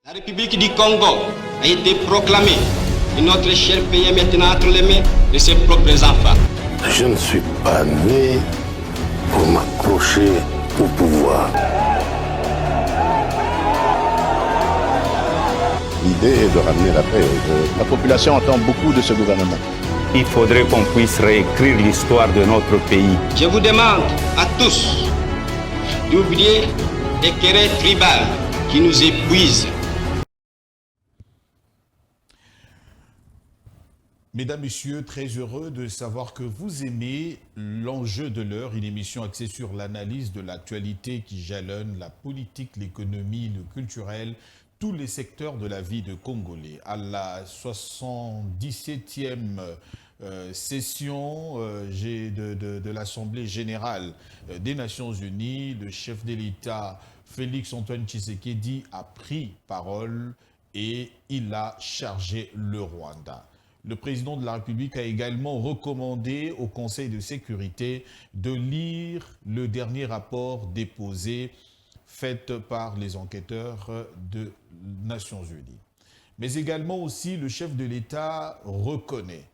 La République du Congo a été proclamée et notre cher pays est maintenant entre les mains de ses propres enfants. Je ne suis pas né pour m'accrocher au pouvoir. L'idée est de ramener la paix. La population attend beaucoup de ce gouvernement. Il faudrait qu'on puisse réécrire l'histoire de notre pays. Je vous demande à tous d'oublier les querelles tribales qui nous épuisent. Mesdames, Messieurs, très heureux de savoir que vous aimez l'enjeu de l'heure, une émission axée sur l'analyse de l'actualité qui jalonne la politique, l'économie, le culturel, tous les secteurs de la vie de Congolais. À la 77e session de l'Assemblée générale des Nations Unies, le chef de l'État Félix-Antoine Tshisekedi a pris parole et il a chargé le Rwanda. Le président de la République a également recommandé au Conseil de sécurité de lire le dernier rapport déposé fait par les enquêteurs des Nations Unies. Mais également aussi, le chef de l'État reconnaît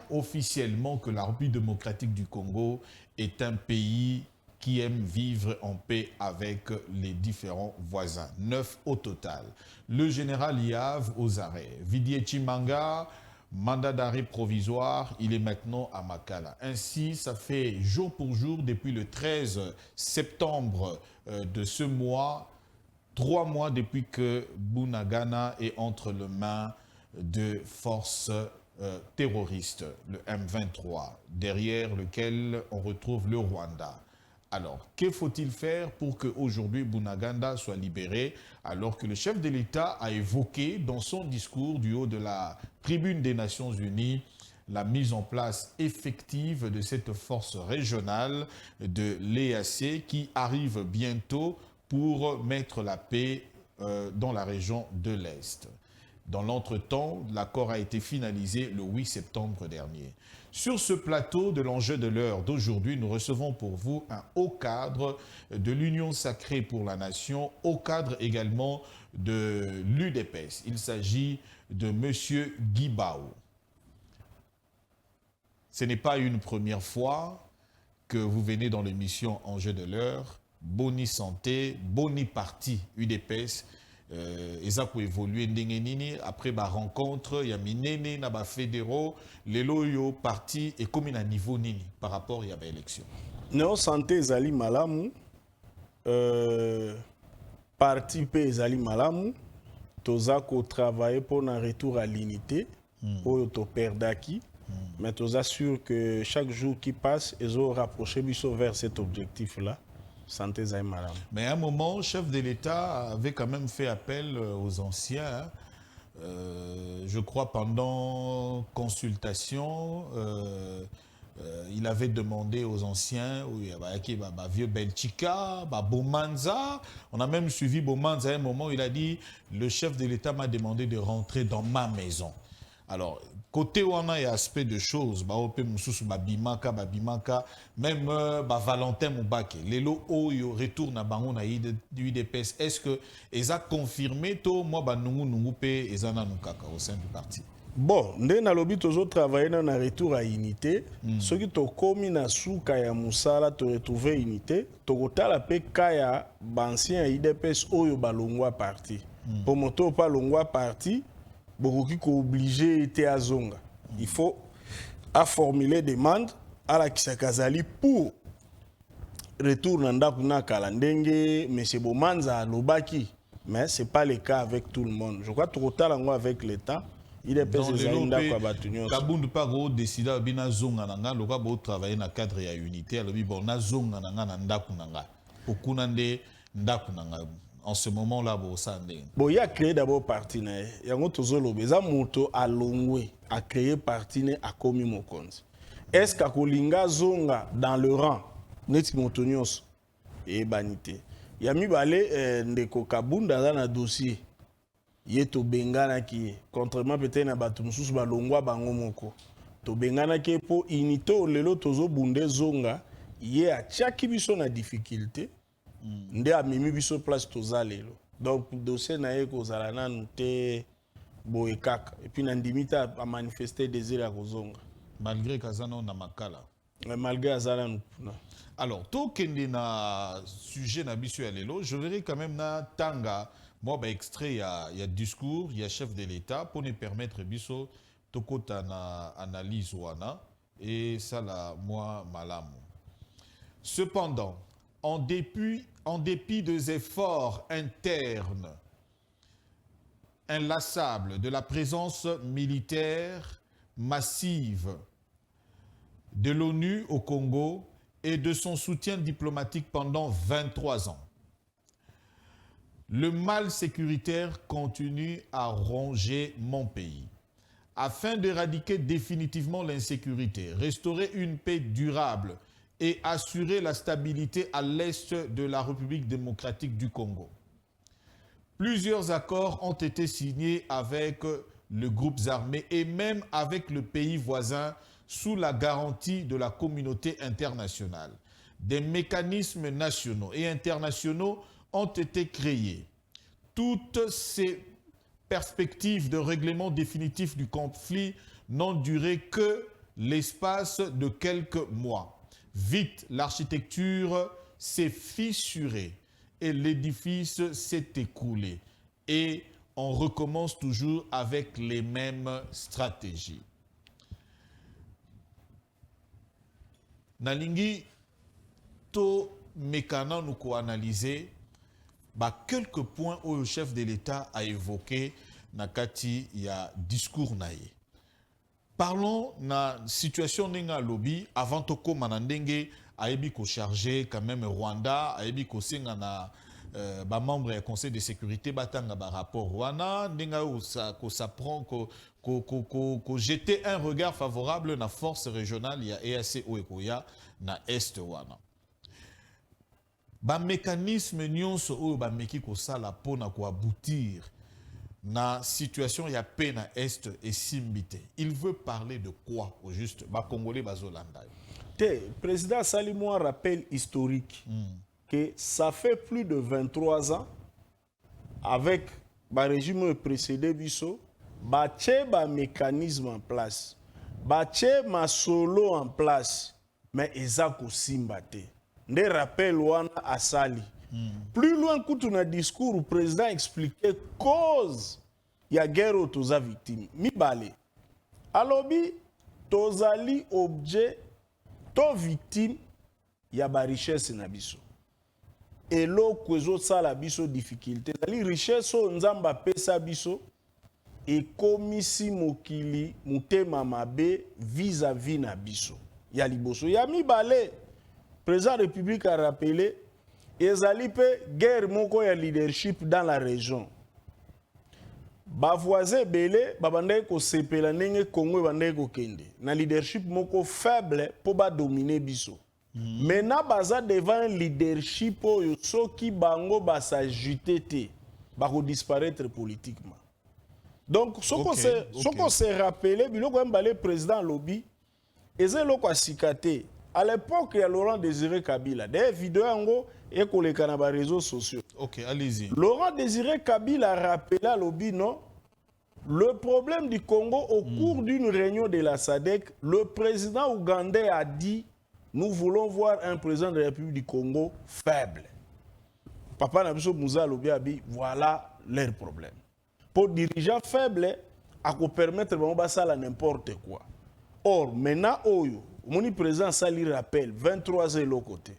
officiellement que la République démocratique du Congo est un pays qui aime vivre en paix avec les différents voisins. 9 au total. Le général Yav aux arrêts. Vidier Chimanga, mandat d'arrêt provisoire, il est maintenant à Makala. Ainsi, ça fait jour pour jour, depuis le 13 septembre de ce mois, 3 mois depuis que Bunagana est entre les mains de forces terroristes, le M23, derrière lequel on retrouve le Rwanda. Alors, que faut-il faire pour qu'aujourd'hui Bunagana soit libéré, alors que le chef de l'État a évoqué dans son discours du haut de la tribune des Nations Unies la mise en place effective de cette force régionale de l'EAC qui arrive bientôt pour mettre la paix dans la région de l'Est. Dans l'entretemps, l'accord a été finalisé le 8 septembre dernier. Sur ce plateau de l'enjeu de l'heure d'aujourd'hui, nous recevons pour vous un haut cadre de l'Union sacrée pour la nation, haut cadre également de l'UDPS. Il s'agit de M. Guy Bao. Ce n'est pas une première fois que vous venez dans l'émission Enjeu de l'heure. Boni Santé, Boni Parti UDPS. Eza pour évoluer après la rencontre, il y a minene na ba fédéraux, les loyo parti et comme à niveau nini par rapport à l'élection. Non santé ezali malamu, parti pe ezali malamu, toza ko travailler pour un retour à l'unité, pour to perdaki, mais toza sûr que chaque jour qui passe, ils ont rapproché biso vers cet objectif là. Santé Zaïmaram. Mais à un moment, le chef de l'État avait quand même fait appel aux anciens. Je crois pendant consultation, il avait demandé aux anciens, vieux Belchika, Bomanza. On a même suivi Bomanza à un moment où il a dit le chef de l'État m'a demandé de rentrer dans ma maison. Alors, côté où on a un aspect de choses, même Valentin Moubake, les lots retournent à Bango na UDPS. Est-ce que ils ont confirmé tout moi au sein du parti? Bon, ndé na lobi tozo travailler dans un retour à unité. Ceux qui to komi na souka ya musala to retrouver unité, to kotala pe kaya bancien UDPS oyo balongwa parti. Pour moto pas longwa parti. Beaucoup qui sont obligés d'été à Zonga. Il faut formuler des demandes à la Kisakazali pour retourner dans Ndakuna Kalandenge, M. Bomanza, Lobaki. Mais ce n'est pas le cas avec tout le monde. Je crois que tout le temps avec l'État, il est pesé à Ndakuna. Kabundu Pago décide de Zonga Nanga, le cas travailler dans le cadre de l'unité, alors il y a Zonga Nanga Ndakuna. Pour Kunande Ndakuna. En ce moment-là, il a créé d'abord partenaire. Il y a un autre à Longwe a créé partenaire à Komi Mokonzi. Est-ce qu'à Kolinga Zonga dans le rang, Netki Montonios et Banité? Il y a mis balé Ndeko Kabunda dans un dossier. Il y a to Bengana qui, contrairement peut-être à Batumsus Balongwa Bangomoko. To Bengana qui pour inito lelo tozo bunde Zonga, il y a chaque biso na difficulté. Nde a mimi biso place toza lelo. Donc dossier na ye kozala nanu te boye kaka. Et puis nandimita a manifesté désir à kozonga. Malgré Kazano na makala. Malgré azala nous. Alors, tout kende na sujet na biso ya lelo, je verrai quand même na tanga, moi bah extrait il y a discours, il y a chef de l'État pour nous permettre biso tokota na analyse wana et ça la moi malamu. Cependant, en dépit des efforts internes inlassables de la présence militaire massive de l'ONU au Congo et de son soutien diplomatique pendant 23 ans, le mal sécuritaire continue à ronger mon pays. Afin d'éradiquer définitivement l'insécurité, restaurer une paix durable et assurer la stabilité à l'est de la République démocratique du Congo, plusieurs accords ont été signés avec les groupes armés et même avec le pays voisin sous la garantie de la communauté internationale. Des mécanismes nationaux et internationaux ont été créés. Toutes ces perspectives de règlement définitif du conflit n'ont duré que l'espace de quelques mois. Vite, l'architecture s'est fissurée et l'édifice s'est écroulé. Et on recommence toujours avec les mêmes stratégies. Nalingi to mekana nous ko-analyser quelques points où le chef de l'État a évoqué nakati ya discours naye. Parlons na situation nenga lobby avant toko manandenge ayebi ko charger quand même Rwanda ayebi ko senga na membre du Conseil de sécurité batanga ba rapport wana nenga ko s'apprend ko jeter un regard favorable na force régionale ya EAC Oekoya na est wana. Ba mécanisme nyonso oyo ba meki ko sala pona ko aboutir na situation ya paix na est et simbite. Il veut parler de quoi au juste ba Congolais bazolanda. Président Salimou un rappel historique que ça fait plus de 23 ans avec le régime précédent biso bache ba mécanisme en place bache ma solo en place mais ezako simbate nde rappel wana asali plus loin kutu na discours le président expliquait cause ya guerre toza victime mibale alobi tozali objet to victime ya ba richesse na biso eloko ezosala biso difficulté ezali richesse oyo nzambe apesa biso ekomisi mokili motema mabe vis-à-vis na biso ya liboso ya mibale président de la République a rappelé ezali pe guerre moko ya leadership dans la région bavoisin belé babandaki kosepela ndenge Congo ebandaki kokende na leadership moko faible po badomine biso maintenant baza devant un leadership oyo soki bango basajute te bakodisparaître politiquement donc soko se rappelé biloko mbale président lobby eza eloko asika te à l'époque ya Laurent Désiré Kabila des vidéos yango ekoleka na ba réseaux sociaux. OK, allez-y. Laurent Désiré Kabila a rappelé à lobby non le problème du Congo au cours d'une réunion de la SADC, le président ougandais a dit nous voulons voir un président de la République du Congo faible. Papa Nabiso Moussa Lobi abi voilà leur problème. Pour dirigeant faible à permettre de n'importe quoi. Or maintenant oyo mon président Sali rappelle 23 ans l'autre côté.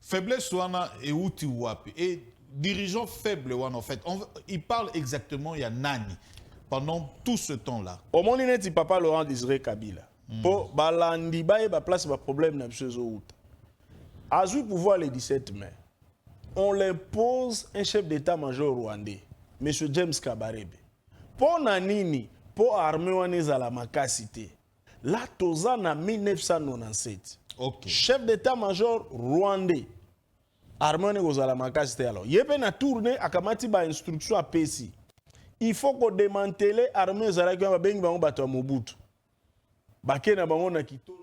Faiblesse wana et outi wapi et dirigeant faible wana en fait il parle exactement il y a nani pendant tout ce temps-là. Au moins il papa Laurent Désiré Kabila. Pour balandi ba place ba problème na biso outa. Azu pouvoir le 17 mai. On leur pose un chef d'état-major rwandais, M. James Kabarebe. Pour nanini, pour armée wana ezala makasi te. Là, toza na 1997. Okay. Chef d'état-major rwandais. Armée ozala makasi te alors. Yebe na tourner akamati ba instruction à PSI. Il faut qu'on démantèle l'armée ezalaki ba bengi bango bato Mobutu. Bakena bango na kitona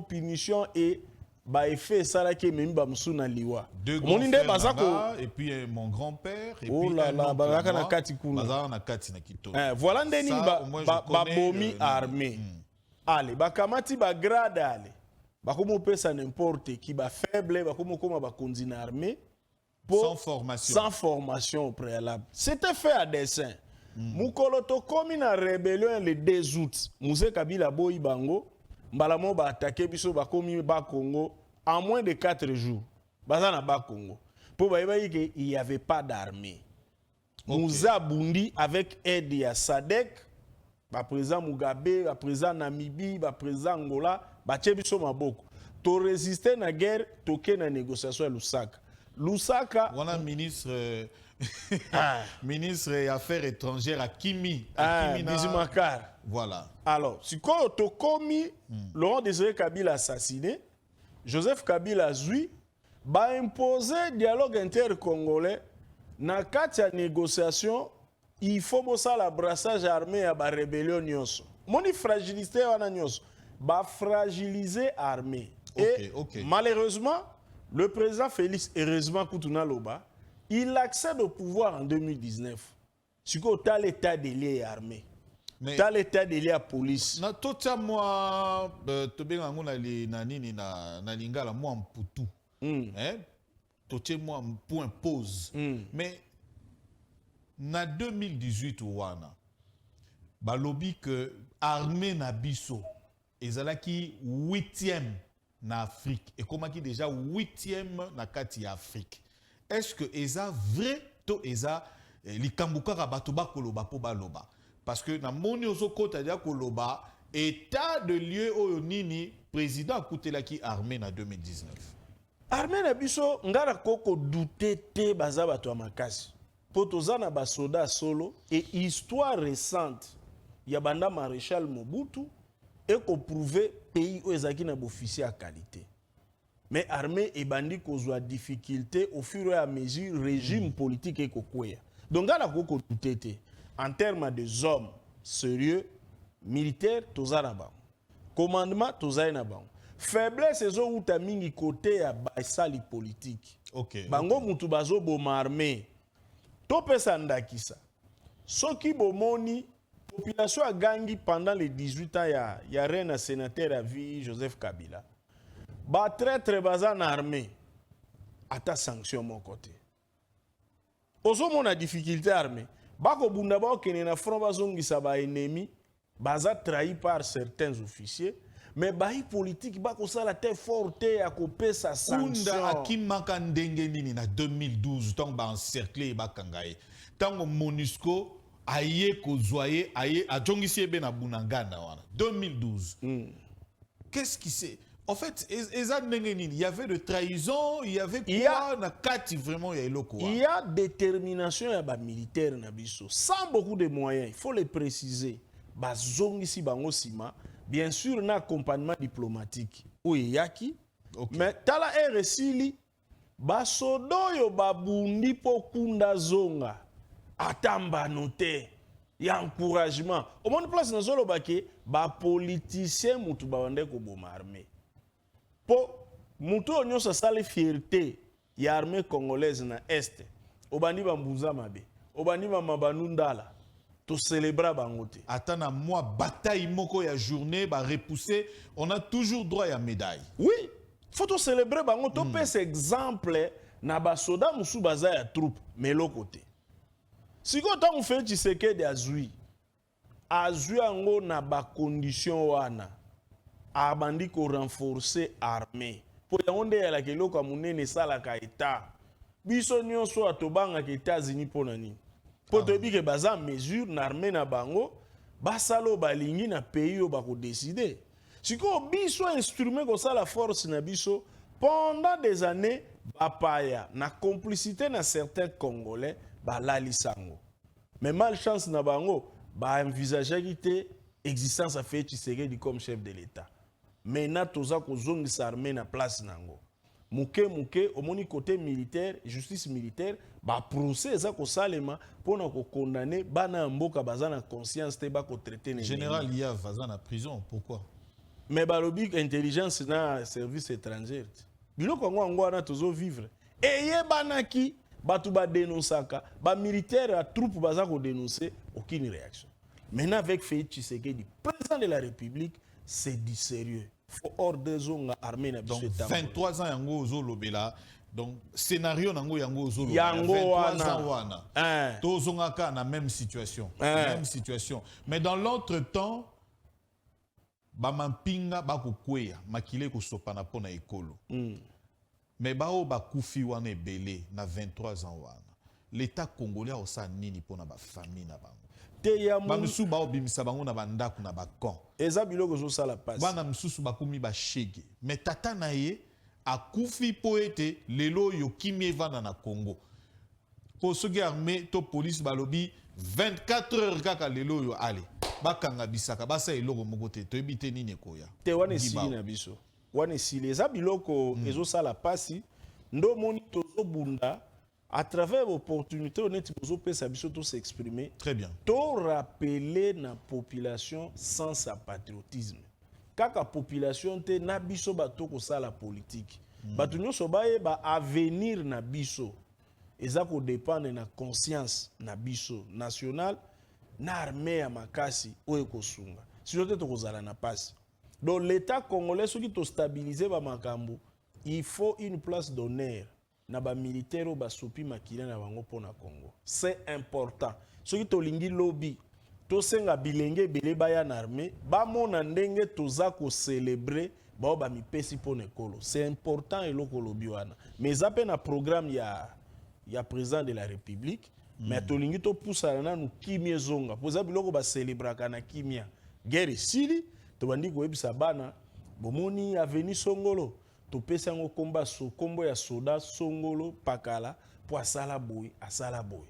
punition et ba effet ça qui même ba musuna liwa. Deux Mon inde grands-frères bazako. là-bas, et puis mon grand-père, et Oh puis là un là, oncle bazaka à na moi, kati kuna. bazaka na kati na Kito. Voilà ndeni Ça, au moins, je connais, bomi armée. Allez, bakamati ba grade allez. Bakomo pesa n'importe qui ba faible, bakomo koma ba konzi na armée. Sans formation. Sans formation au préalable. C'était fait à dessein. Mukoloto komi na rébellion le 2 août. Mousse Kabila boyi bango. Mbalamo ba attaqué biso ba komi ba Congo en moins de 4 jours. Bazana ba Congo. Pour ba il y avait pas d'armée. Okay. Moussa Bundi avec aide ya SADC, ba président Mugabe, ba président Namibie, ba président Angola, ba tchebiso maboko. To résister na guerre, toke na négociation à Lusaka. Lusaka, On a ministre ministre des Affaires étrangères à Kimi. Bizimakar. Voilà. Alors, si quand tu commis Laurent Désiré Kabila assassiné, Joseph Kabila zui, ba imposer dialogue intercongolais na kati ya négociation, il faut bossa la brassage armé à ba rébellion nyonso. Moni fragilité wana nyonso, ba fragiliser armée. Et malheureusement, le président Félix, heureusement Koutouna Loba, il accède au pouvoir en 2019. Si tu as l'état de lié armé, tu as l'état de lié police. Na tota moi tobenga ngo na nini na lingala moi mputu. Hein? Totie moi point pause. Mais na 2018 wana balobi que armée na biso ezalaki 8e na Afrique et comment qui déjà 8e na kati Afrique. Est-ce que eza vrai to eza likambuka bato ba koloba po baloba? Parce que na moni ozo kota dia koloba état de lieu oyo nini président akutelaki armée na 2019. Armée na biso ngara koko douter te baza bato ya makasi. Po tozana ba soda solo et histoire récente ya banda maréchal Mobutu et ko prouver pays oyo ezaki na officier à qualité. Mais armée et bandi kozwa difficulté au fur et à mesure régime politique et kokwea. Donc ngara koko douter te. En termes de hommes sérieux, militaires, tozana ba. Commandement, tozana ba. Faiblesse ezo uta mingi côté ya basali politique. OK. Bango mutu bazo boma armée. To pesa ndakisa. Soki bomoni population a gangi pendant les 18 ans ya reine sénateur à vie Joseph Kabila. Ba traître bazan armée. Ata sanction mon côté. Ozo mona difficulté armée. Bako bunda ba okene na front bazongisa ba ennemi baza trahi par certains officiers. Mais bahi politique bako sala te forte ya kopesa sanction. Kunda akimaka ndenge nini na 2012 tant ba encercler ba kangaye. Tango MONUSCO aye kozwaye aye ajongisi ebe na bunangana wana 2012. Qu'est-ce qui c'est? En fait, il y avait de trahison, il y avait quoi na kati vraiment ya eloko. Il y a détermination ya ba militaire na biso sans beaucoup de moyens, il faut le préciser. Ba zongisi bango sima. Bien sûr, un accompagnement diplomatique. Oui, yaki. Okay. Mais tala RSI, basodo yo babundi po kunda zonga. Atamba note. Ya encouragement. Au moins place na zolo bake, ba politicien mutu ba wande ko boma armée. Po mutu onyo sa sale fierté ya armée congolaise na est. Obandi ba mbuza mabe. Obandi ba mabanundala. To célébrer bangote. Attends, moi, bataille moko ya journée, ba repousser, on a toujours droit à médaille. Oui, faut to célébrer bangote. To pèse exemple na ba soda musu baza ya troupe, mais l'autre côté. Si quand on fait Tshisekedi azui, azui ango na ba condition wana, abandi ko renforcer armée. Po yonde ya la keloko munene sala ka état. Biso nyonso atobanga ke États-Unis pona nini. Pour te dire que baza mesure n'armée na bango basalo balingi na pays o bako décider. Si ko biso instrument ko ça la force na biso pendant des années bapaya na complicité na certains Congolais ba lalisango. Mais malchance na bango ba envisager quitter existence a fait Tshisekedi comme chef de l'État. Mais na toza ko zongisa armée na place nango. Mouké, au moni côté militaire, justice militaire, ba procès ça ko salema pour na ko condamner bana mboka bazana conscience te ba ko traiter les général Yav bazana prison, pourquoi? mais balobi intelligence na service étranger biloko ngo wana tozo vivre eye banaki batu ba dénonçaka ba militaire à troupe baza ko dénoncer aucune réaction. Maintenant avec Félix Tshisekedi président de la République c'est du sérieux. Faut hors de zone armée na biso. Donc 23 ans yango ozolobela. Donc scénario nango yango ozolobela. Yango 23 ans wana. Tozongaka na même situation. Même situation. Mais dans l'autre-temps bamampinga bakokweya makile kosopana pona ekolo. Mais bao bakufi wana ebele na 23 ans wana. L'État congolais a osa nini pona ba famille na bango. Bamisusu bao bimisa bango na bandako na bakon. Eza biloko zo sala passe. Bana misusu bakomi ba shege. Mais tata na ye akufi po ete lelo yo kimi evana na Congo. Po soki armée to police balobi 24 heures kaka lelo yo ale. Bakanga bisaka basa eloko moko te to ebite nini koya. Te wane sili na biso. Wane sili eza biloko ezo sala pasi ndo moni tozo bunda à travers l'opportunité honnête bozo pesa biso to s'exprimer. Très bien. To rappeler na population sans sa patriotisme. Kaka population te na biso bato ko sala politique. Bato nyonso baye ba avenir na biso. Eza ko dépendre na conscience na biso national na armée ya makasi oyo kosunga. Sinon te to kozala na passe. Donc l'État congolais soki to stabiliser ba makambo, il faut une place d'honneur na ba militaire o ba sopi makila na bango pona Congo. C'est important. Soki to lingi lobby, to senga bilenge belé baya na armée, ba mona ndenge toza ko célébrer ba ba mipesi pona ekolo. C'est important eloko lobby wana. Mais zape na programme ya président de la République, mais to lingi to poussa na nu kimie zonga. Poza biloko ba célébrer na kimia. Guerre sili to bandi ko ebisa bana bomoni aveni songolo. To pesa ngo komba so kombo ya soda songolo pakala po asala boy asala boy.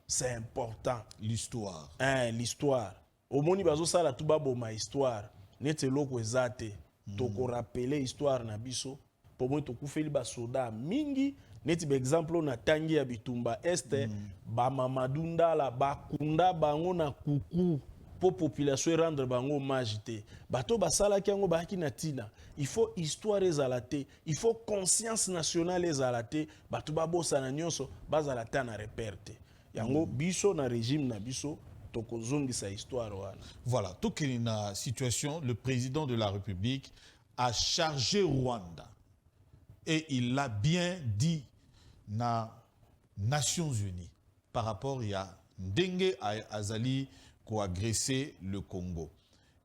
C'est important l'histoire. L'histoire. Au moni bazo sala tout babo ma histoire. Nete loko ezate. To ko rappeler histoire na biso. Po mo to kufeli ba soda mingi neti be exemple na tangi ya bitumba este ba mamadunda la bakunda bango na kuku. Pour population rendre bango hommage te bato basala kiango baki na tina il faut histoire ezalate il faut conscience nationale ezalate bato babosa na nyonso bazalata na reperte yango biso na régime na biso tokozongisa histoire wana. Voilà, toute une situation, le président de la République a chargé Rwanda et il l'a bien dit na Nations Unies par rapport à Ndenge Azali qui a agressé le Congo.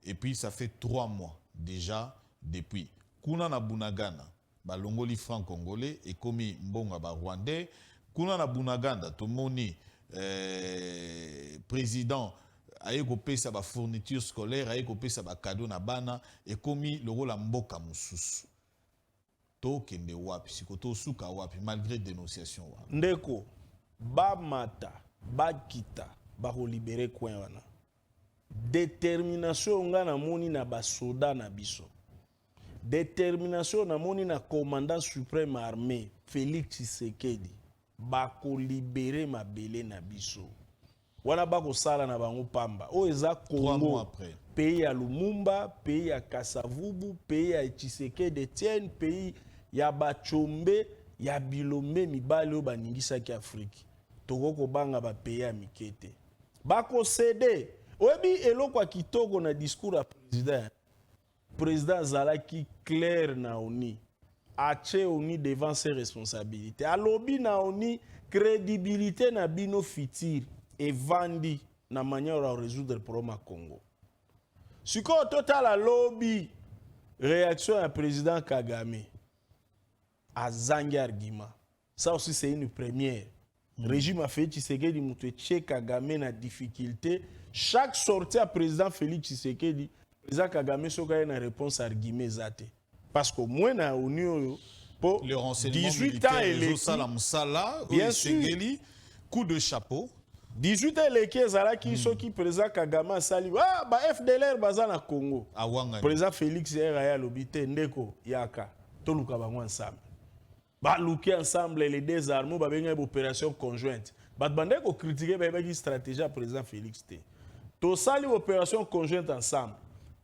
Et puis ça fait 3 mois déjà depuis. Kuna na Bunagana, balongoli franc-congolais et komi mbonga ba rwandais. Kuna na Bunaganda, tomoni président aye kopesa ba fourniture scolaire, aye kopesa ba cadeau na bana et komi le rôle mboka mususu. To kende wapi, sikoto suka wapi malgré dénonciation wa. Ndeko ba mata, ba kita, ba libérer coin wana. Détermination nga na moni na basoda na biso. Détermination na moni na commandant suprême armée Félix Tshisekedi bako libérer mabele na biso. Wana bako sala na bango pamba. O eza Congo pays ya Lumumba, pays ya Kasavubu, pays ya Tshisekedi Etienne, pays ya Bachombe, ya Bilombe mibale o baningisa ki Afrique. Toko ko banga ba pays ya mikete. Bako céder. Oyebi eloko kitoko na discours ya président. Président Zalaki clair na oni. Ache oni devant ses responsabilités. Alobi na oni crédibilité na bino fitir et vandi na manière à résoudre le problème à Congo. Siko total a lobby réaction à président Kagame à zangi argument. Ça aussi c'est une première. Régime a fait Tshisekedi mutwe tche Kagame na difficulté. Chaque sortie à président Félix Tshisekedi, président Kagame soka na réponse argument zate. Parce qu'au moins na union pour le renseignement 18 ans et les bien sûr coup de chapeau 18 ans les qui ezalaki soki président Kagame sali ba FDLR baza na Congo. Président Félix Eraya lobité ndeko yaka toluka bango ensemble. Ba luki ensemble les deux armes ba benga opération conjointe. Ba bande ko critiquer ba stratégie à président Félix T. To sali opération conjointe ensemble.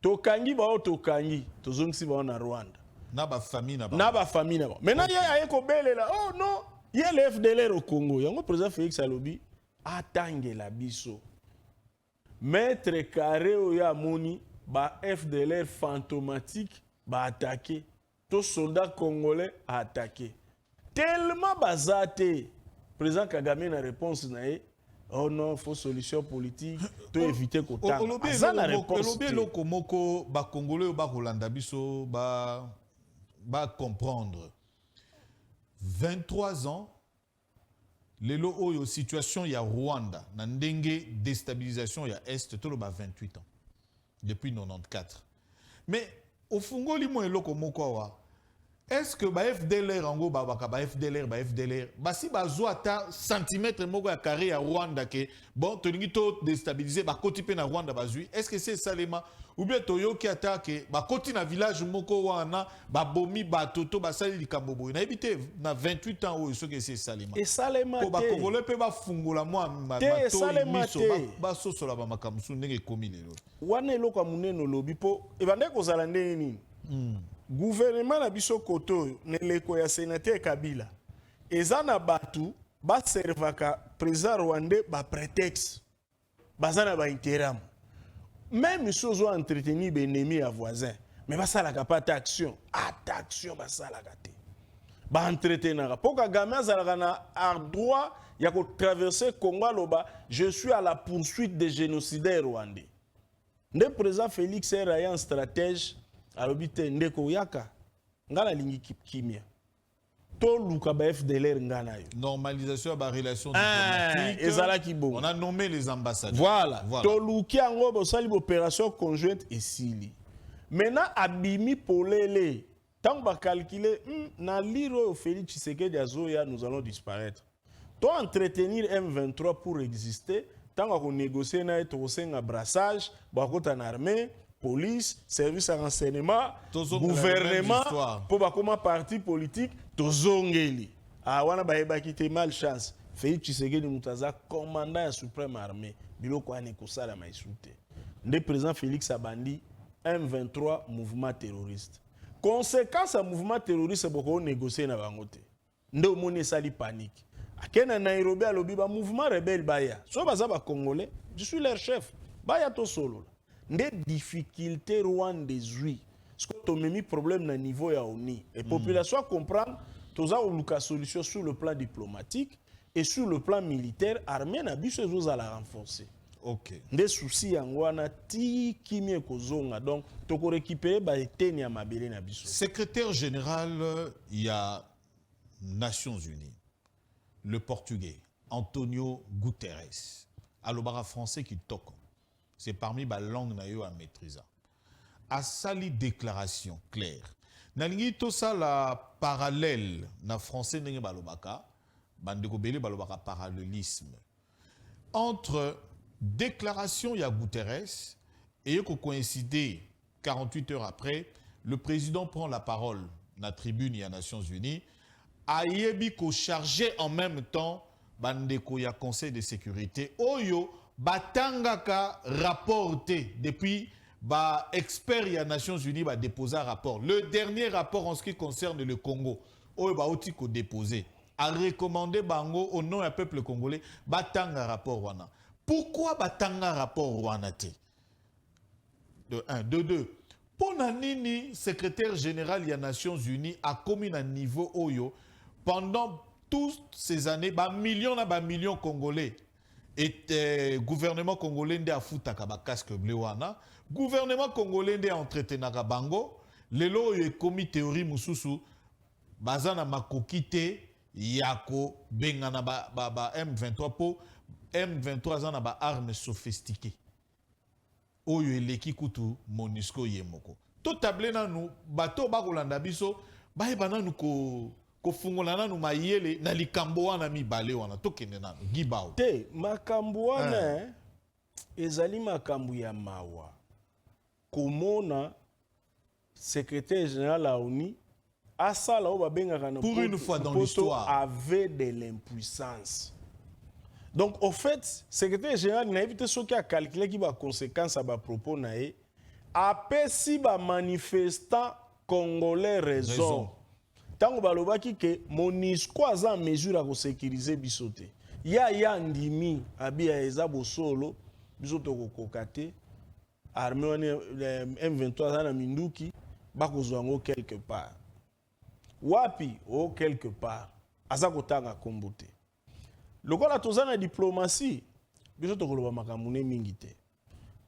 tokangi bao tokangi tozongisi bao na Rwanda na ba famille na ba maintenant il y a ko belela oh non il y a le FDLR au Congo yango président Félix alobi atangela biso maître carré oya moni ba FDLR fantomatique ba attaquer to soldat congolais a attaqué tellement bazate président Kagame na réponse nae oh non faut solution politique to éviter ko tanga azana réponse loko moko ba congolais ba Rolanda biso ba comprendre 23 ans lelo oyo situation ya Rwanda na ndenge déstabilisation ya est to ba 28 ans depuis 94 mais au fungoli mo eloko moko wa est-ce que ba FDLR ango ba FDLR si bazo ata centimètre moko ya carré ya Rwanda ke bon tolingi to déstabiliser ba koti pe na Rwanda bazui est-ce que c'est salema ou bien toyoki attaque ba koti na village moko wana ba bomi ba toto ba sali likambo boy na ebité na 28 ans o ce que c'est salema et salema ko ba congolais pe ba fungola moi miso ba sosola ba makamsu ndenge komi lelo wana eloko muneno lobi po ebande kozala ndenge nini gouvernement na biso koto neleko ya sénateur Kabila ezana batu ba servaka président rwandais ba prétexte bazana ba interam même sozo entretenir ba ennemi ya voisin mais basalaka pas action basalaka te ba entretenaka po Kagame azalaka na droit ya ko traverser Congo loba je suis à la poursuite des génocidaires rwandais nde président Félix est un stratège alobite ndeko yaka ngala lingi kimia to luka ba FDLR ngana yo normalisation ba relation diplomatique ezala ki bon on a nommé les ambassadeurs voilà. To luki ango bo sali opération conjointe esili maintenant abimi polele tant ba calculer na liro Félix Tshisekedi azoya nous allons disparaître to entretenir M23 pour exister tant qu'on négocier na to senga brassage ba kota na armée police, service à renseignement, gouvernement, pour bakoma parti politique, tozongeli. Ah wana ba kite malchance. Félix Tshisekedi mutaza commandant ya suprême armée. Biloko ane kosala maisute. Nde président Félix abandi M23 mouvement terroriste. Conséquence à mouvement terroriste boko négocier na bangote. Nde omoni sali panique. Akena Nairobi alobi ba mouvement rebelle baya. So baza ba congolais, je suis leur chef. Baya to solo. Des difficultés rwandaises ce que tu mis problème na niveau ya ONU et population comprendre tous a une solution sur le plan diplomatique et sur le plan militaire armée na biso à la renforcer OK des soucis yangwana ti kimie kozonga donc to ko récupérer ba eteni ya mabele na biso secrétaire général il y a Nations Unies le portugais Antonio Guterres alobara français qui toque. C'est parmi les langues à maîtriser. À sali déclaration claire. Nalingi to ça la parallèle na français n'enge balobaka, bandeko bele balobaka parallélisme entre déclaration ya Guterres et ko coïncider 48 heures après, le président prend la parole na tribune ya Nations Unies, ayebi ko chargé en même temps bandeko ya Conseil de sécurité oyo batangaka rapporté depuis ba expert ya Nations Unies ba déposer un rapport. Le dernier rapport en ce qui concerne le Congo, oyo ba oti ko déposer a recommandé bango au nom du peuple congolais batanga rapport wana. Pourquoi batanga rapport wana te? De 1 de 2. Pona nini secrétaire général des Nations Unies a commis un niveau oyo pendant toutes ces années ba millions congolais et gouvernement congolais ndé afutaka ba casque bleu wana gouvernement congolais ndé entretenaka bango lelo oyo komi théorie mususu bazana makokite yako bengana ba M23 po M23 zana ba armes sophistiquées oyo eleki kutu MONUSCO yemoko to table nanu bato bakolanda biso bayeba nanu ko fungola nanu mayele na likambo wana mibale wana tokende nanu gibao te makambo wana ezali makambo ya mawa komona secrétaire général la ONU asala o babengaka na pour une fois dans l'histoire avait de l'impuissance. Donc, au fait, le secrétaire général n'a évité ce qui a calculé qui va conséquence à bas propos nae apesi ba manifestant congolais raison. Tango balobaki ke MONUSCO aza en mesure à sécuriser biso te. Ya ndimi abia eza bosolo biso to kokate armée wana M23 za na minduki bakozwa ngo quelque part. Wapi o quelque part aza kotanga kombo te. Lokola toza na diplomatie biso to koloba makambo ne mingi te.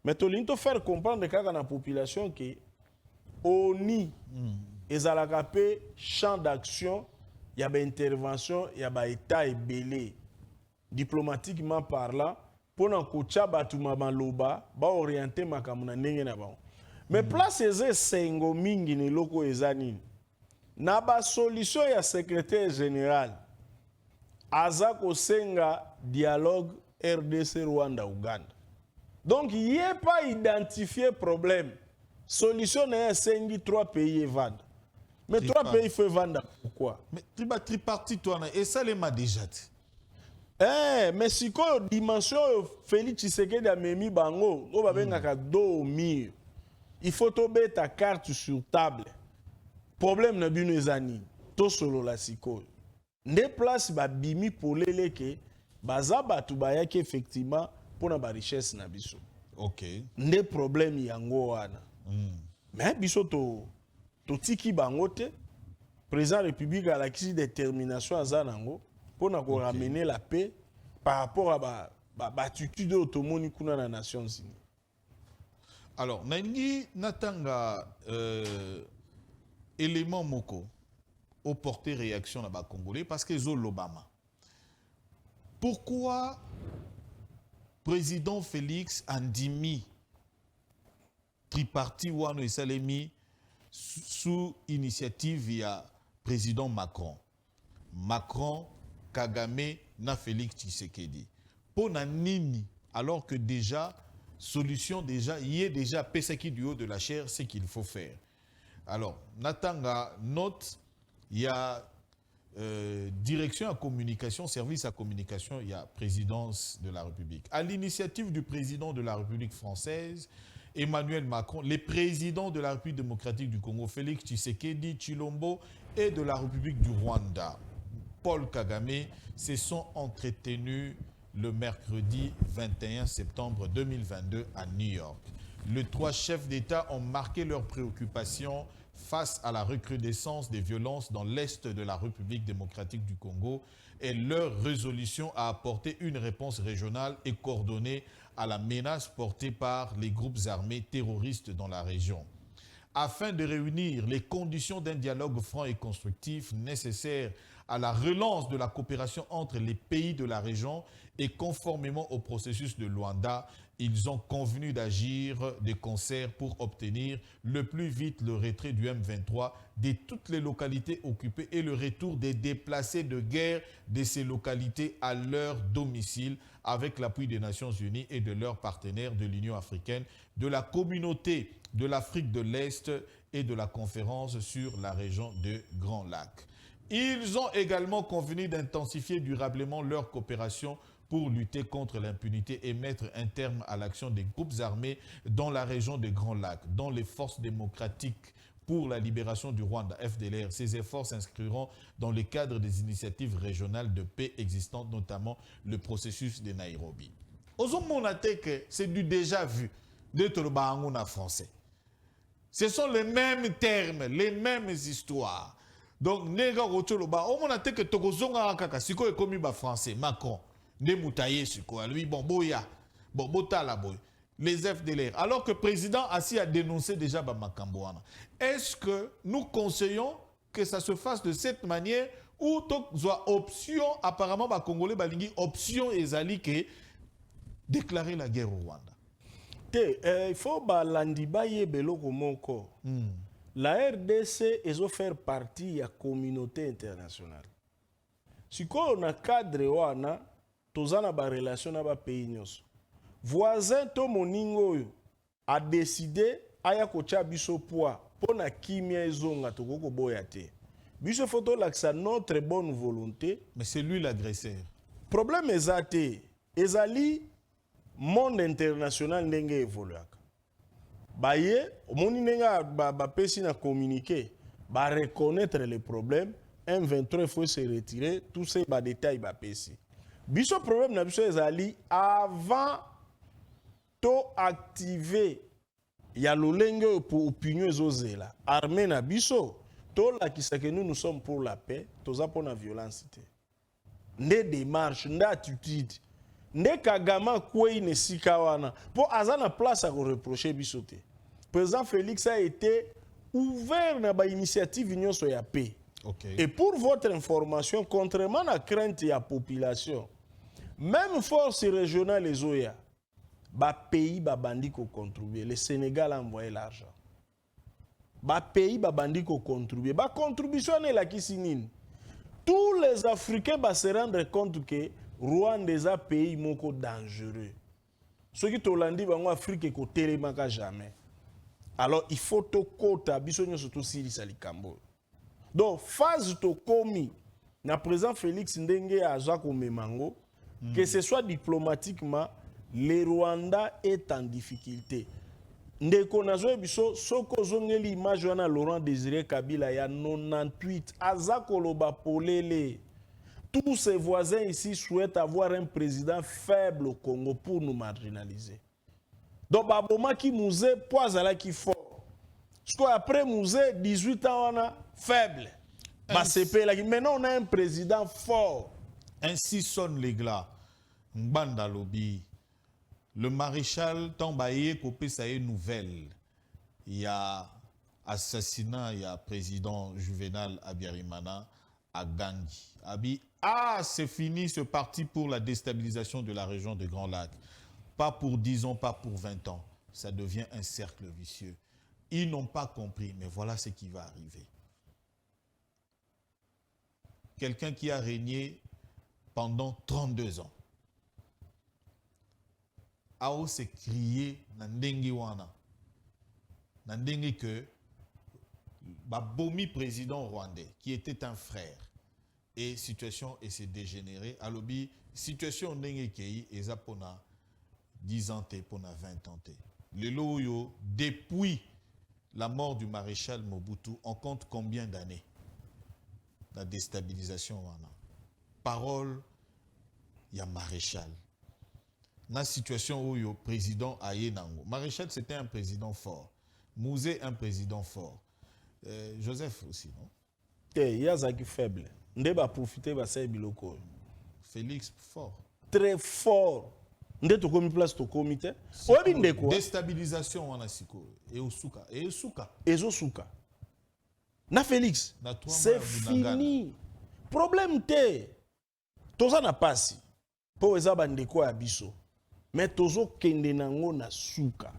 Mais tolinto faire comprendre kaka na population que ONI ezalaka pe champ d'action ya ba intervention ya ba état ebele diplomatiquement parlant pour na kocha batu mabaloba ba orienter makambo na ndenge na bango. Mais place eze sengo mingi ni loko ezanini na ba solution ya secrétaire général aza kosenga dialogue RDC Rwanda Uganda. Donc il n'y a pas identifié problème. Solution est 5 3 pays vendre. Mais 3 pays faut vendre pourquoi? Mais tripartite toi et ça les m'a déjà dit. Mais si quoi dimension Félix Tshisekedi a memi bango, on va benga do mur. Il faut tomber ta carte sur table. Problème na bino ezani. To solo la siko. Nde place ba bimi polele ke baza batu bayaki effectivement pour na ba richesse na biso. OK. Nde problème yango wana. Mais biso to tiki bango te. Président République a la détermination à nango pour na ko ramener la paix par rapport à ba attitude automoni kuna na Nations Unies. Alors, nangi natanga élément moko au porter réaction na ba Congolais parce que zo l'Obama. Pourquoi président Félix Andimi tripartite wano esalemi sous initiative via président Macron, Kagame na Félix Tshisekedi. Pour na nini alors que déjà solution déjà y est déjà pesaki du haut de la chair ce qu'il faut faire. Alors natanga note il y a direction à communication, service à communication, il y a présidence de la République. À l'initiative du président de la République française, Emmanuel Macron, les présidents de la République démocratique du Congo, Félix Tshisekedi, Tshilombo, et de la République du Rwanda, Paul Kagame, se sont entretenus le mercredi 21 septembre 2022 à New York. Les 3 chefs d'État ont marqué leurs préoccupations face à la recrudescence des violences dans l'est de la République démocratique du Congo et leur résolution à apporter une réponse régionale et coordonnée à la menace portée par les groupes armés terroristes dans la région. Afin de réunir les conditions d'un dialogue franc et constructif nécessaire à la relance de la coopération entre les pays de la région et conformément au processus de Luanda, ils ont convenu d'agir de concert pour obtenir le plus vite le retrait du M23 de toutes les localités occupées et le retour des déplacés de guerre de ces localités à leur domicile avec l'appui des Nations Unies et de leurs partenaires de l'Union africaine, de la communauté de l'Afrique de l'Est et de la conférence sur la région de Grand Lac. Ils ont également convenu d'intensifier durablement leur coopération pour lutter contre l'impunité et mettre un terme à l'action des groupes armés dans la région des Grands Lacs, dont les forces démocratiques pour la libération du Rwanda, FDLR. Ces efforts s'inscriront dans le cadre des initiatives régionales de paix existantes, notamment le processus de Nairobi. C'est du déjà vu d'être le Bahanguna français. Ce sont les mêmes termes, les mêmes histoires. Donc, nega rotoloba, on a que tokozonga kaka siko ekomi ba français Macron, ne moutaye siko lui bon boya, bon botala boy. Les FDLR, alors que le président Assi a dénoncé déjà ba makambouana. Est-ce que nous conseillons que ça se fasse de cette manière ou soit option apparemment ba Congolais balingi option ezali que déclarer la guerre au Rwanda? Il faut balandi baye beloko moko. La RDC est faire partie de la communauté internationale. Si on a cadre wana, tozana ba relation na ba pays nyonso. Voisin to moningo a décidé aya kocha biso poa pona kimia ezonga tokoko boya te. Biso photo laksa notre bonne volonté, mais c'est lui l'agresseur. Problème ezate, ezali monde international ndenge evoluaka. baye omoni nenga ba pesi na communiquer ba reconnaître les problèmes M23 il faut se retirer tous ces ba détails ba pesi biso problème na biso ezali avant to activer ya lolenge pour opinion ezozela armée na biso to la que nous sommes pour la paix toza pour la violence te nde démarche nde attitude nde Kagama kwei ne sika wana po azana place à reprocher biso te. Président Félix a été ouvert na ba initiative union so ya paix. Okay. Et pour votre information, contrairement à la crainte de la population, même force régionale les OEA, ba pays ba bandi ko contribuer. Le Sénégal a envoyé l'argent. Ba pays ba bandi ko contribuer. Ba contribution est la kisinine. Tous les Africains ba se rendre compte que Rwanda est un pays moko dangereux. Ceux qui t'olandi bango Afrique ko telemaka jamais. Alors il faut to kota biso nyoso to sili salikambo. Donc, phase to komi, na président Félix Ndenge a Jacques Memango, que ce soit diplomatiquement, le Rwanda est en difficulté. Ndeko nazo biso soko zongeli image wana Laurent Désiré Kabila ya 98 azakoloba polele. Tous ses voisins ici souhaitent avoir un président faible au Congo pour nous marginaliser. Donc baboma ki mouze poazala ki fort. Parce qu'après Mouzé, 18 ans, on a faible. Maintenant, on a un président fort. Ainsi sonne l'églat. Mbanda Lobi. Le maréchal Tambaye Kopé, ça y est nouvelle. Il y a assassinat, il y a président Juvenal Abiyarimana à Gandhi. Abi, c'est fini ce parti pour la déstabilisation de la région de Grand Lac. Pas pour 10 ans, pas pour 20 ans. Ça devient un cercle vicieux. Ils n'ont pas compris, mais voilà ce qui va arriver. Quelqu'un qui a régné pendant 32 ans a osé crier Nandenge Wana. Nandenge que Babomi président rwandais, qui était un frère, et situation s'est dégénérée. Alobi, situation Nandenge Kei, et Zapona 10 ans, pona 20 ans. Le loyo, depuis la mort du maréchal Mobutu, on compte combien d'années? La déstabilisation, wana. Parole, il y a maréchal. Dans la situation où le président Aye Nango. Maréchal, c'était un président fort. Mouzé, un président fort. Joseph aussi, non? Il y a Zaki faible. On va profiter de ça. Félix, fort. Très fort. On va commis place au comité. Déstabilisation, on a siko. Et Osuka. Et Osuka. Et Osuka. Na Félix. C'est fini. Problème te. Toza na pasi. Po eza bandeko ya biso. Mais tozo kende nango na suka.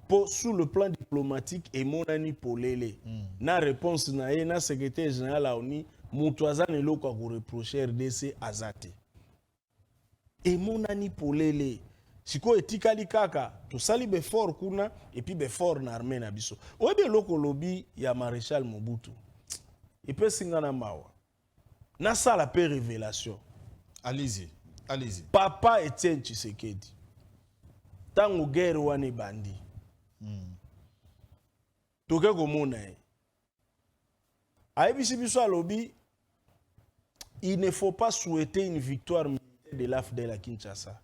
Po sur le plan diplomatique et monani polele. Na réponse na ye na secrétaire général a oni mutuaza ne loko ko reprocher RDC azate. Et monani polele. Siko etikali kaka to sali be fort kuna et puis be fort na armée na biso. Obe loko lobi ya maréchal Mobutu. Il peut singana mawa. Na sala pe révélation. Allez-y. Allez-y. Papa Etienne Tshisekedi. Tango guerre wane bandi. Toke komona e. Aibisi biso alobi, il ne faut pas souhaiter une victoire militaire de l'AFDEL à Kinshasa.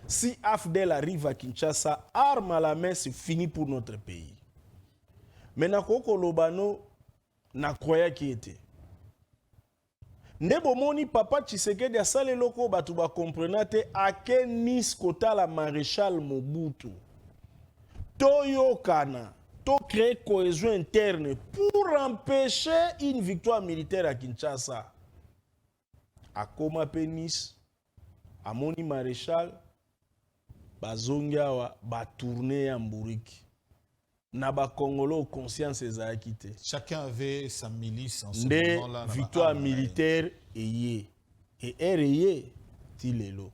Si AFDEL arrive à Kinshasa, arme à la main, c'est fini pour notre pays. Mais Nakoko Lobano n'a croyé qui était. Ndebo moni papa Tshisekedi asale loko batu ba comprenate ake nis kota la maréchal Mobutu. Toyo kana, to créer cohésion interne pour empêcher une victoire militaire à Kinshasa. Akoma penis, amoni maréchal, bazongiawa, ba tourner en Mburiki. Naba Congolo conscience ezakite. Chacun avait sa milice en ce moment-là. Victoire militaire et RE tilelo.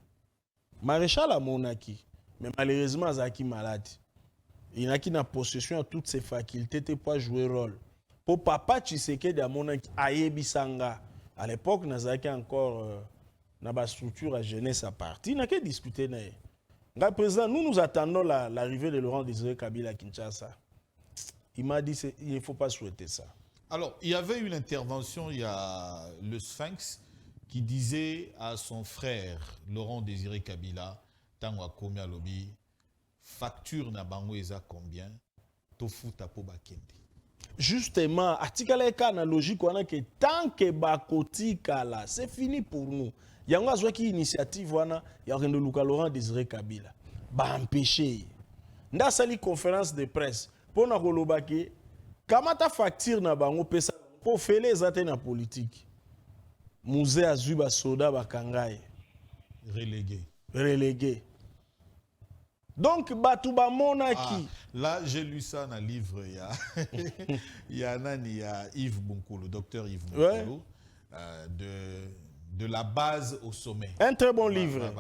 Maréchal a monaki, mais malheureusement Zaki malade. Il n'a qu'une possession de toutes ses facultés pour jouer rôle. Pour papa Tshisekedi a monaki ayebisanga. À l'époque Nazaki encore na ba structure à jeunesse à parti, n'a que discuter na. Président, nous attendons l'arrivée de Laurent Désiré Kabila à Kinshasa. Il m'a dit il ne faut pas souhaiter ça. Alors, il y avait une intervention, il y a le Sphinx qui disait à son frère, Laurent Désiré Kabila, Tango Akomi Alobi, facture na bango eza combien? Tofu tapo bakende. Justement, atikala na logique wana que tant que bakoti kala, c'est fini pour nous. Yango azwa ki initiative wana ya rende luka Laurent Désiré Kabila. Ba empêcher. Nda sali conférence de presse pour na koloba ke kamata facture na bango pesa pour fele ezate na politique. Musée azwi ba soda bakangai relégué. Donc Batouba Monaki. Là, j'ai lu ça dans un livre. Il y a Yves Bonkolo, docteur Yves Bonkolo, de la base au sommet. Un très bon livre.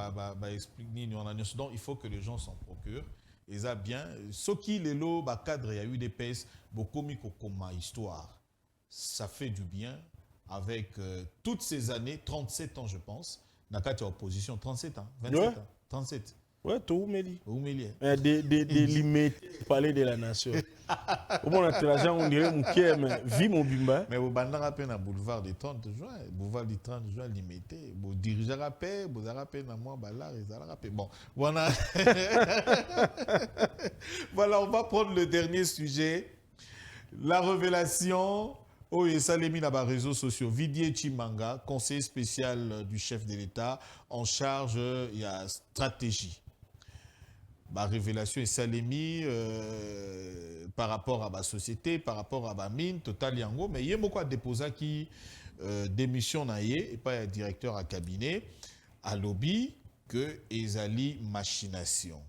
Donc, il faut que les gens s'en procurent. Et ça bien. Ce qui est là, cadre, il y a eu des pièces, beaucoup comme histoire. Ça fait du bien avec toutes ces années, 37 ans, je pense. Nakati opposition, 37 ans, 27 ans, 37. Ouais, tout Oumeli. Oumeli. Des limites, parler de la nation. Au moins, on dirait Mouké, mais vie mon bimba. Mais vous bandez à peine à boulevard du 30 juin, boulevard du 30 juin limité. Vous dirigez à peine, vous avez à peine à moi, là, ils ont à peine. Bon, voilà. Voilà, on va prendre le dernier sujet. La révélation. Oh, et Salemi dans les réseaux sociaux. Vidier Chimanga, conseiller spécial du chef de l'État, en charge, il y a stratégie. La révélation est Salemi par rapport à la société, par rapport à la mine, Total Yango. Mais il y a beaucoup de déposants qui démission et pas un directeur à cabinet, à lobby, que Ezali machination.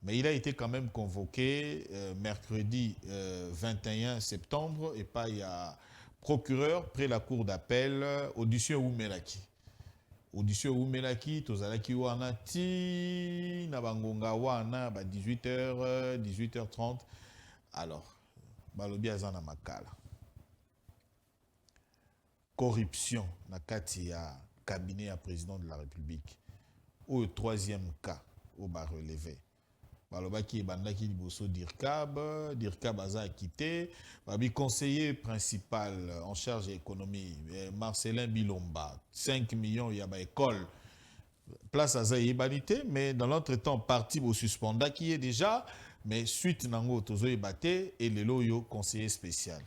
Mais il a été quand même convoqué mercredi 21 septembre et pas il y a procureur près la cour d'appel, audition Oumelaki. Audition Oumelaki, Tozalaki Wana Ti, Nabangonga Wana, 18h, 18h30. Alors, Balobi Azana Makala. Corruption, Nakati ya cabinet à président de la République. Au troisième cas, au bas relevé. Balobaki Bandaki Liboso Dirkab a quitté. Babi conseiller principal en charge de l'économie, Marcelin Bilomba, 5 millions, il y a une école. Place à Zaïbanité, mais dans l'entretemps, parti au suspenda qui est déjà, mais suite Nango Tozo Ebate et le loyo conseiller spécial.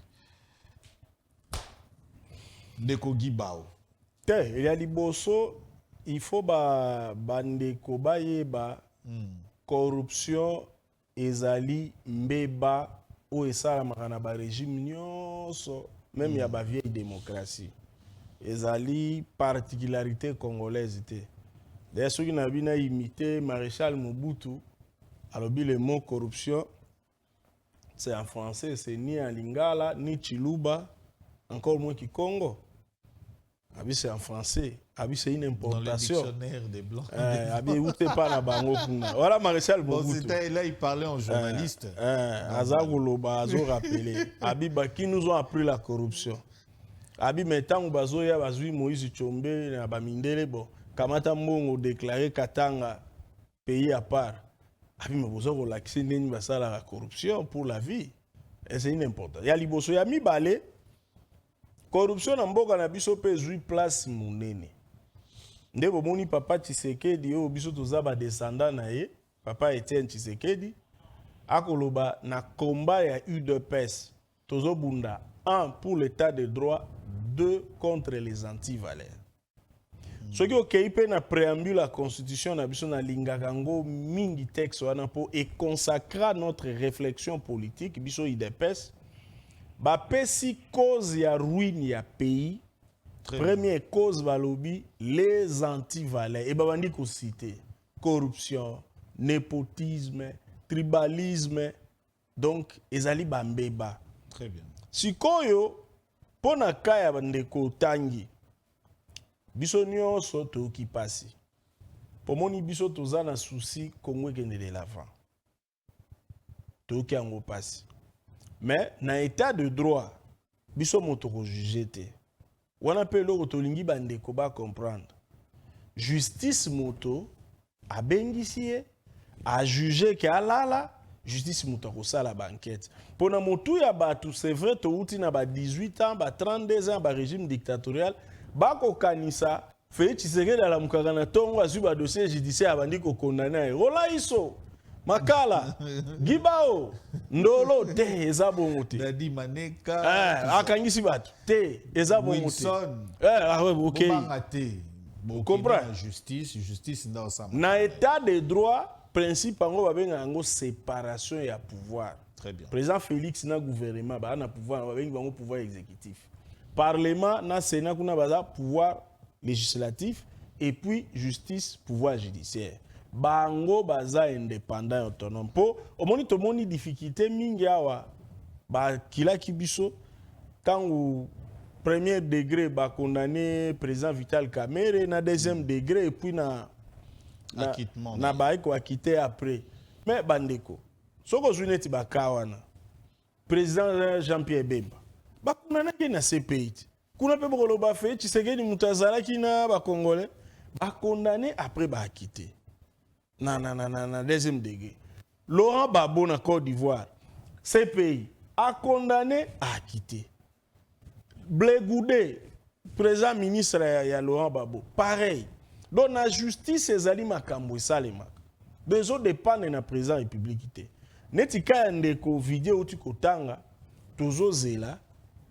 Ndeko Gibao. Il y a Liboso, il faut Bandeko Bayeba. Corruption ezali mbeba o esala makana ba régime nyonso même ya ba vieille démocratie ezali particularité congolaise té d'ailleurs ceux qui n'a bina imité maréchal Mobutu alobi le mot corruption c'est en français, c'est ni en lingala ni chiluba encore moins qui Congo. Abi c'est en français. Abi c'est une importation. Dans le dictionnaire des Blancs. Abi où t'es pas la bango. Voilà Maréchal Mobutu. Là il parlait en journaliste. Azagoloba azo rappelé. Abi qui nous ont appris la corruption. Abi maintenant bazo ya bazui Moïse Tshombe na bamindele bo. Kamata mbongo déclaré Katanga pays à part. Abi me bozo ko laxer neni basala la corruption pour la vie. Et c'est une importance. Ya liboso ya mi balé. Corruption na mboka na biso pe zui place munene. Nde bomoni papa Tshisekedi o biso toza ba descendant na ye, papa Etienne Tshisekedi akoloba na combat ya UDPS. Tozo bunda 1 pour l'état de droit, 2 contre les anti-valeurs. Ce qui okei pe na préambule la constitution na biso na lingakango mingi texte wana po et consacra notre réflexion politique biso UDPS. Bapesi cause ya ruine ya pays. Première cause balobi les anti-valeurs. Et babandi ko citer corruption, népotisme, tribalisme. Donc ezali bambeba. Très bien. Sikoyo pona kaya bandeko tangi. Biso nyonso toki pasi. Pomoni biso toza na souci Congo kende de l'avant. Toki ango pasi. Mais dans l'état de droit, biso motoko jugé te. Wana pe lo tolingi bandeko ba comprendre. Justice moto abengisi ye, a jugé que alala justice mutako la banquette pour na motu ya batu c'est vrai to uti na ba 18 ans ba 32 ans ba régime dictatorial ba ko kanisa Félix Tshisekedi ala mukagana tongo azu ba dossier judiciaire abandi ko condamner rola iso makala gibao ndolo te eza bongo te Dadi Maneka akangisi batu te eza bongo te OK comprends la justice nda sama na état de droit principe ango babenga yango séparation ya pouvoir. Très bien. Président Félix na gouvernement ba na pouvoir babenga bango pouvoir exécutif. Parlement na Sénat kuna baza pouvoir législatif et puis justice pouvoir judiciaire. Bango baza indépendant autonome. Po omoni to moni difficulté mingi awa ba kilaki biso quand au premier degré ba condamné président Vital Kamerhe na deuxième degré et puis na baï ko acquitté après mais bandeko soko zuneti bakawana président Jean-Pierre Bemba bakuna ke na CPI kuna pe bokolo ba fait Tshisekedi mutazala kina ba congolais ba condamné après ba acquitté na deuxième degré Laurent Gbagbo na Côte d'Ivoire CPI a condamné a acquitté Blé Goudé président ministre ya Laurent Gbagbo pareil. Donc la justice ezali makambo esalema. Bezo dépendre na président république. Netika ndeko vidéo tikotanga tozo zela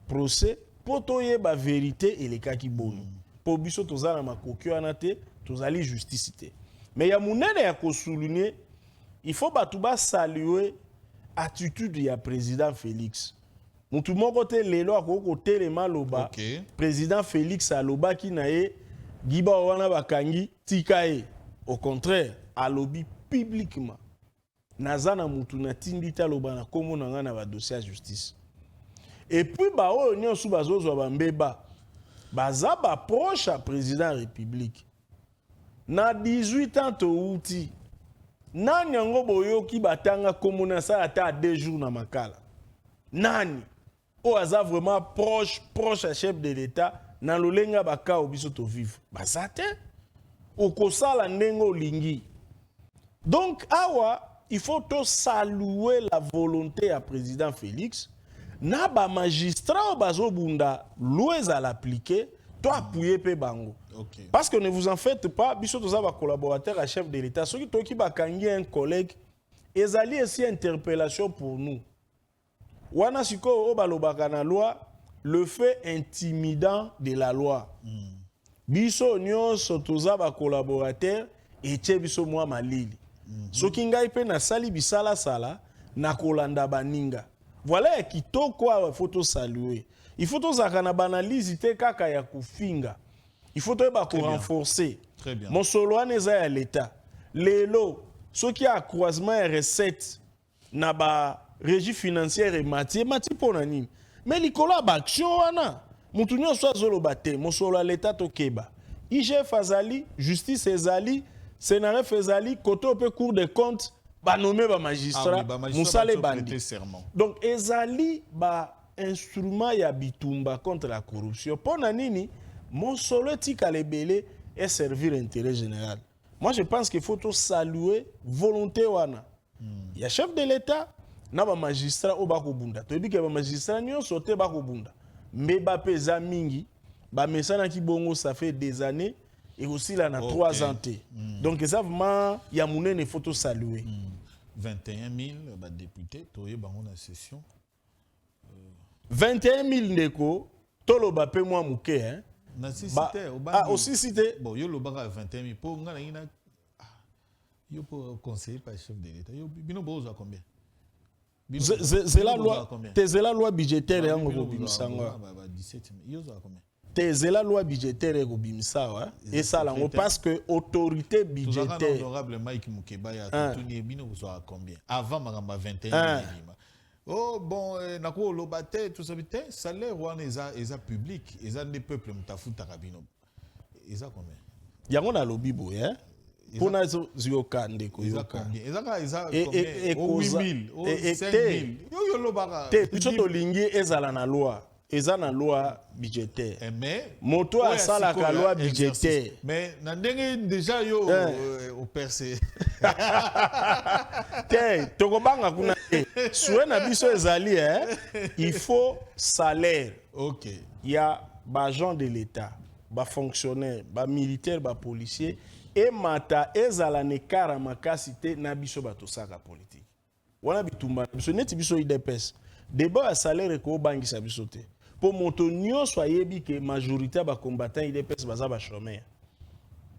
procès poto yeba vérité elekaki bono. Po biso tozala makoki wana te, tozali justice te. Mais ya munene ya ko souligner, il faut batuba saluer attitude ya président Félix. Mutu moko te lelo akoko telema loba. Président Félix aloba ki na ye Giba wana bakangi tikae. Au contraire, alobi publiquement. Nazana mutu na tindita loba na komo na nga ba dossier à justice. Et puis ba o nyo sou bazozo ba mbeba. Baza ba proche à président république. Na 18 ans to uti. Nani yango boyoki batanga komo na sa ata 2 jours na makala. Nani o aza vraiment proche à chef de l'État. Na lolenga baka obiso to vivre basate okosala ndengo lingi. Donc awa il faut to saluer la volonté à président Félix na ba magistrat bazo bunda louez à l'appliquer to appuyer pe bango. Parce que ne vous en faites pas biso to za ba collaborateur à chef de l'État ceux qui to ki bakangi un collègue ezali aussi interpellation pour nous wana siko o balobaka na loi le fait intimidant de la loi. Biso nyonso toza ba collaborateur et tie biso mwa malili. Soki ngai pe na sali bisala sala na kolanda baninga. Voilà ya kitoko a photo saluer. Il faut tozaka na banaliser te kaka ya kufinga. Il faut to ba ko renforcer. Très bien. Mon solo aneza ya l'état. Lelo soki a croisement et recette na ba régie financière et matière pona nini. Mais likola ba action wana mutu nyonso azoloba te mosolo l'état tokeba IGF azali justice ezali CNRF ezali koto pe cour des comptes ba nommé ba magistrat musale bandi donc ezali ba instrument ya bitumba contre la corruption pona nini mosolo tika lebele et servir l'intérêt général. Moi je pense qu'il faut tout saluer volonté wana ya chef de l'État na ba magistrat o bako bunda to bi ke ba magistrat nyonso te bako bunda mbeba peza mingi ba mesana ki bongo ça fait des années et aussi là na 3 ans te donc ça vraiment ya munene photo saluer 21 000 ba députés to yebango na session 21 000 ndeko tolo ba pe moi muke hein na cité aussi cité bon yo lo banga 21 000 po ngana ina yo pour conseiller par chef de l'État yo bino bozo combien. C'est la loi. C'est la loi budgétaire et en Bimisawa. C'est la loi budgétaire et en Bimisawa. Et ça là, parce que autorité budgétaire. Honorable Mike Mukeba ya tuni bino bozo combien? Avant magamba 21 000. Oh bon, nako lobate tout ça bité salaire wana eza public, eza des peuples mtafuta kabino. Eza combien? Yango na lobi boye hein. Pour na zioka ndeko yoka. Eza combien? 8 000, 5 000. Yo lobaka. Te biso to lingi ezala na loi. eza na loi budgétaire. Mais moto asalaka loi budgétaire. Mais na ndenge déjà yo au percé. Te tokobanga kuna te. Souhait na biso ezali il faut salaire. OK. Il y a agent de l'État, ba fonctionnaire, ba militaire, ba policier et mata ezala ne kara makasi te na biso bato saka politique. Wana bitumba biso neti biso IDPS. Débat à salaire ko bangisa biso te. Pour moto nyonso ayebi que majorité ba combattant IDPS baza ba chômeur.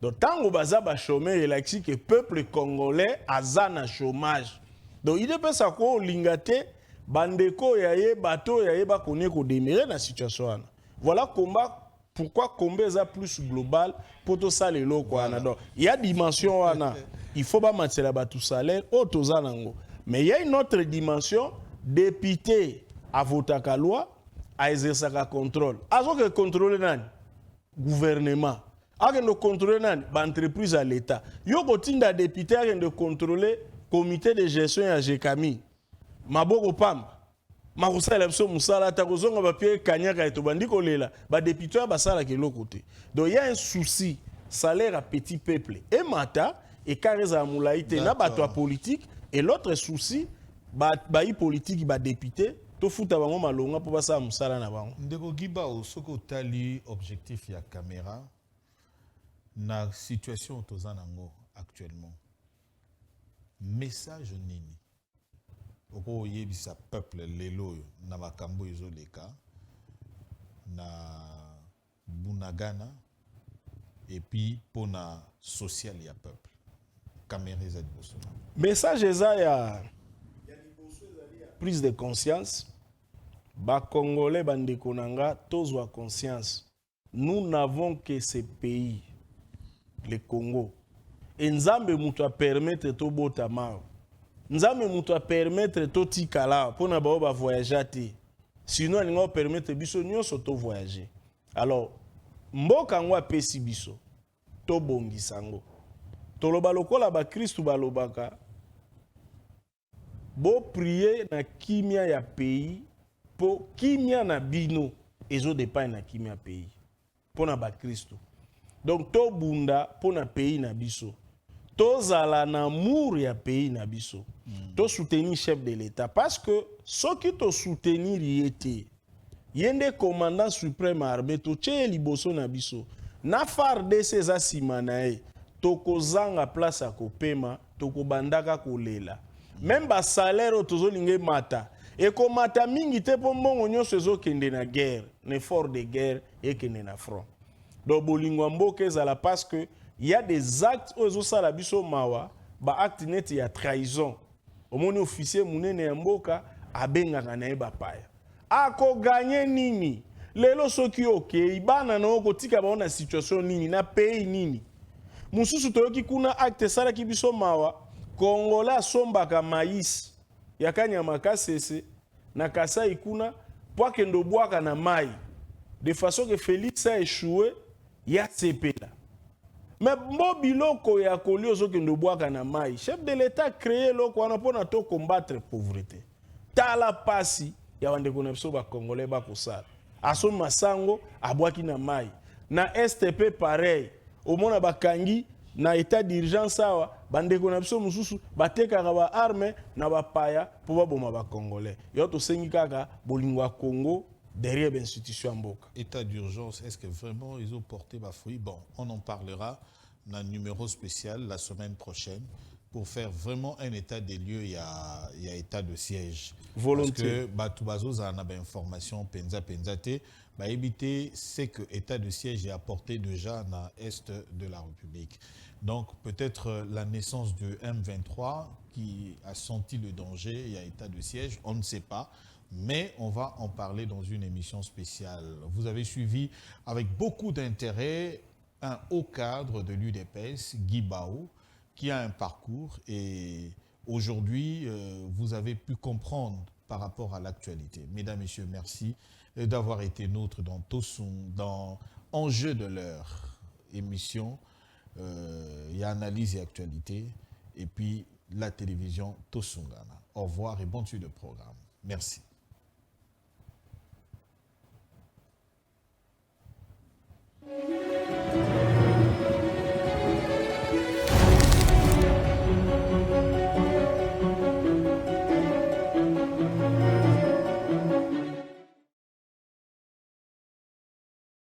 Donc tango baza ba chômeur elaki que peuple congolais aza na chômage. Donc IDPS ako lingate bandeko yaye bato yaye ba connaît ko démérer na situation wana. Voilà combat pourquoi combat est plus global pour tout ça les lots quoi. Donc il y a dimension wana. Il faut pas mettre la tout salaire auto zanango. Mais il y a une autre dimension député à voter la loi à exercer le contrôle. Azo que contrôler nan gouvernement. Agen de contrôler nan entreprise à l'état. Yo kotinda député agen de contrôler comité de gestion ya GKMI. Maboko pam. Makusala biso musala ta kozonga ba pied kanyaka eto bandiko lela ba député ba sala ke côté. Donc il y a un souci salaire à petit peuple. Et mata et kareza moulaïte na bato politique et l'autre souci ba politique ba député to futa bango malonga po basa musala na bango. Ndeko Giba o soko tali objectif ya caméra na situation tozanango actuellement. Message nini oko yebisa peuple lelo na makambo ezoleka na bunagana et puis pona social ya peuple caméra za liboso. Message eza ya prise de conscience. Ba Congolais bandeko nanga tozwa conscience. Nous n'avons que ce pays, le Congo. Et nzambe mutu a permettre to bota mao. Nzambe mutu a permettre to tikala pona ba ba voyager te. Sinon ningo permettre biso nyonso to voyager. Alors mboka ngwa pesi biso to bongisango. Toloba lokola ba Kristu balobaka bo prier na kimia ya pays po kimia na bino ezo dépend na kimia pays pona ba Kristu. Donc to bunda pona pays na biso. To zala na amour ya pays na biso. To soutenir chef de l'État parce que ce qui to soutenir yete yende commandant suprême armée to tche liboso na biso. Na FARDC za simanae to kozanga place a kopema to kobandaka kolela. Même ba salaire tozolinge mata et ko mata mingi te po mbongo nyonso ezokende na guerre, l'effort de guerre et kende na front. Donc bolingo mboka ezala parce que il y a des actes ozo sala biso mawa ba acte net ya trahison. Omoni officier munene ya mboka abengaka na eba paya. Ako gagner nini? Lelo soki okay ibana na okotika ba na situation nini na pays nini? Mususu toyoki kuna acte sala ki biso mawa Kongola sombaka maïs yakanya makasese na Kasai kuna poake ndo bwaka na mai de façon que Félix a échoué ya sepela. Mais mbo biloko ya kolio zo ke ndo bwaka na mai chef de l'État créé loko wana pona to combattre pauvreté. Tala pasi ya wande kona biso ba Congolais ba kosala. Aso masango abwaki na mai. Na STP pareil. Omona bakangi na état d'urgence awa bandeko na biso mususu batekaka ba arme na bapaya po baboma ba Congolais. Yo to sengi kaka bolingwa Congo derrière l'institution mboka. État d'urgence, est-ce que vraiment ils ont porté bas fruit? Bon, on en parlera dans un numéro spécial la semaine prochaine pour faire vraiment un état des lieux. Il y a état de siège. Volontiers. Parce que Batubazo a une information penza te. Éviter c'est que état de siège est apporté déjà dans l'est de la République. Donc peut-être la naissance de M23 qui a senti le danger, il y a état de siège, on ne sait pas. Mais on va en parler dans une émission spéciale. Vous avez suivi avec beaucoup d'intérêt un haut cadre de l'UDPS, Guy Bao, qui a un parcours et aujourd'hui, vous avez pu comprendre par rapport à l'actualité. Mesdames, Messieurs, merci d'avoir été nôtres dans Tosung, dans Enjeu de l'heure, émission, il y a analyse et actualité, et puis la télévision Tosungana. Au revoir et bonne suite de programme. Merci.